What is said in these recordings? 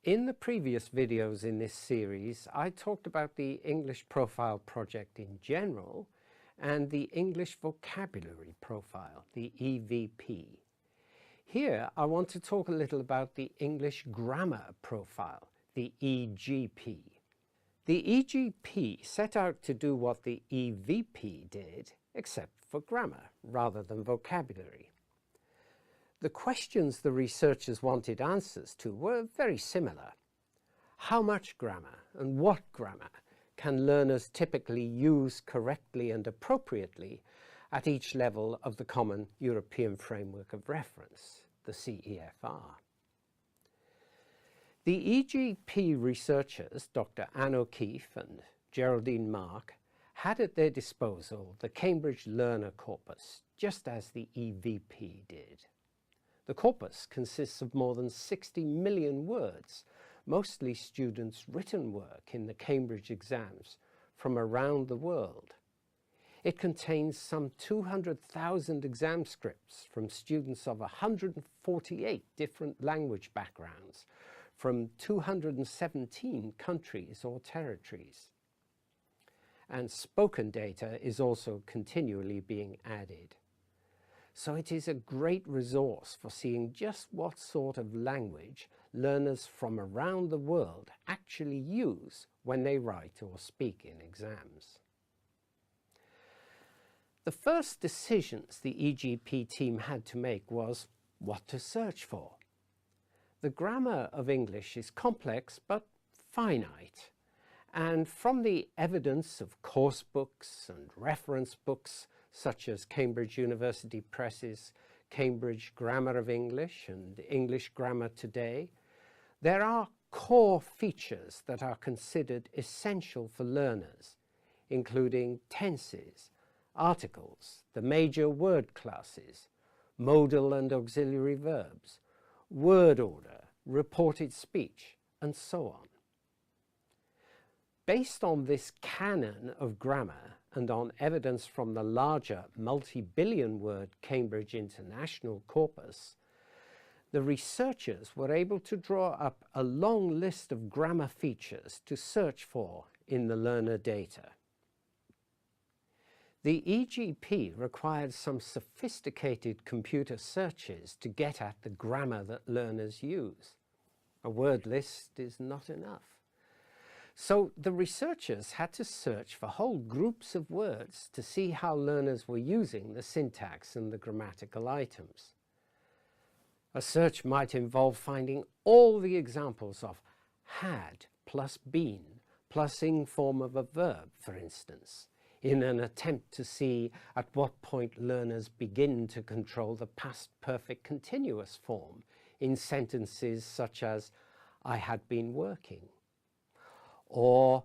In the previous videos in this series, I talked about the English Profile Project in general and the English Vocabulary Profile, the EVP. Here, I want to talk a little about the English Grammar Profile, the EGP. The EGP set out to do what the EVP did, except for grammar rather than vocabulary. The questions the researchers wanted answers to were very similar. How much grammar and what grammar can learners typically use correctly and appropriately at each level of the Common European Framework of Reference, the CEFR? The EGP researchers, Dr. Anne O'Keefe and Geraldine Mark, had at their disposal the Cambridge Learner Corpus, just as the EVP did. The corpus consists of more than 60 million words, mostly students' written work in the Cambridge exams from around the world. It contains some 200,000 exam scripts from students of 148 different language backgrounds from 217 countries or territories. And spoken data is also continually being added. So it is a great resource for seeing just what sort of language learners from around the world actually use when they write or speak in exams. The first decisions the EGP team had to make was what to search for. The grammar of English is complex but finite, and from the evidence of course books and reference books such as Cambridge University Press's Cambridge Grammar of English and English Grammar Today, there are core features that are considered essential for learners, including tenses, articles, the major word classes, modal and auxiliary verbs, word order, reported speech, and so on. Based on this canon of grammar and on evidence from the larger multi-billion word Cambridge International Corpus, the researchers were able to draw up a long list of grammar features to search for in the learner data. The EGP required some sophisticated computer searches to get at the grammar that learners use. A word list is not enough. So the researchers had to search for whole groups of words to see how learners were using the syntax and the grammatical items. A search might involve finding all the examples of had plus been plus ing form of a verb, for instance, in an attempt to see at what point learners begin to control the past perfect continuous form in sentences such as I had been working, or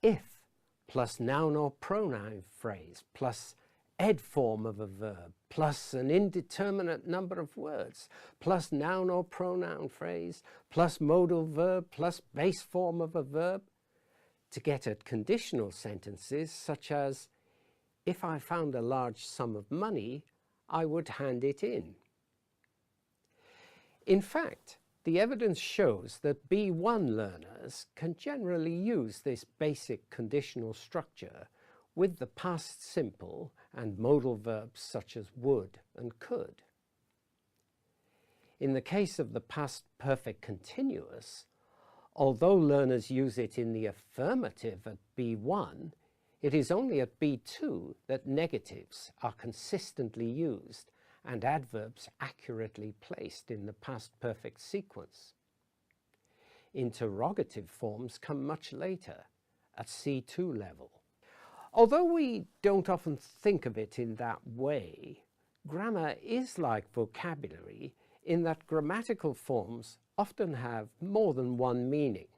if plus noun or pronoun phrase plus ed form of a verb plus an indeterminate number of words plus noun or pronoun phrase plus modal verb plus base form of a verb, to get at conditional sentences such as if I found a large sum of money, I would hand it in. In fact, the evidence shows that B1 learners can generally use this basic conditional structure with the past simple and modal verbs such as would and could. In the case of the past perfect continuous, although learners use it in the affirmative at B1, it is only at B2 that negatives are consistently used and adverbs accurately placed in the past perfect sequence. Interrogative forms come much later, at C2 level. Although we don't often think of it in that way, grammar is like vocabulary in that grammatical forms often have more than one meaning.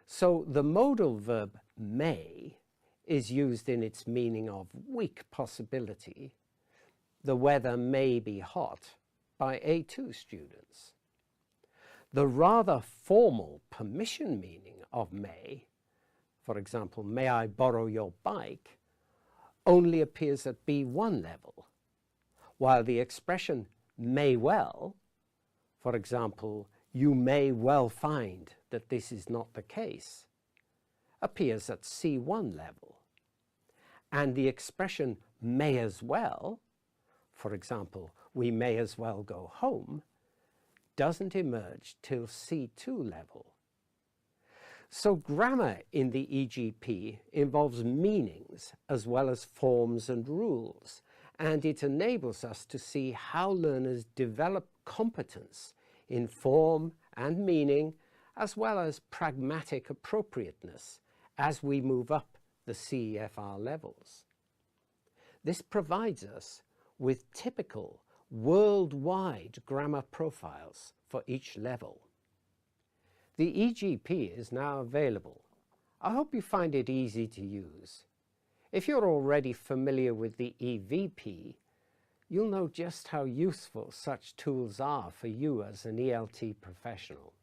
So the modal verb may is used in its meaning of weak possibility. The weather may be hot by A2 students. The rather formal permission meaning of may, for example, may I borrow your bike, only appears at B1 level, while the expression may well, for example, you may well find that this is not the case, appears at C1 level. And the expression may as well, for example, we may as well go home, doesn't emerge till C2 level. So grammar in the EGP involves meanings as well as forms and rules, and it enables us to see how learners develop competence in form and meaning, as well as pragmatic appropriateness as we move up the CEFR levels. This provides us with typical worldwide grammar profiles for each level. The EGP is now available. I hope you find it easy to use. If you're already familiar with the EVP, you'll know just how useful such tools are for you as an ELT professional.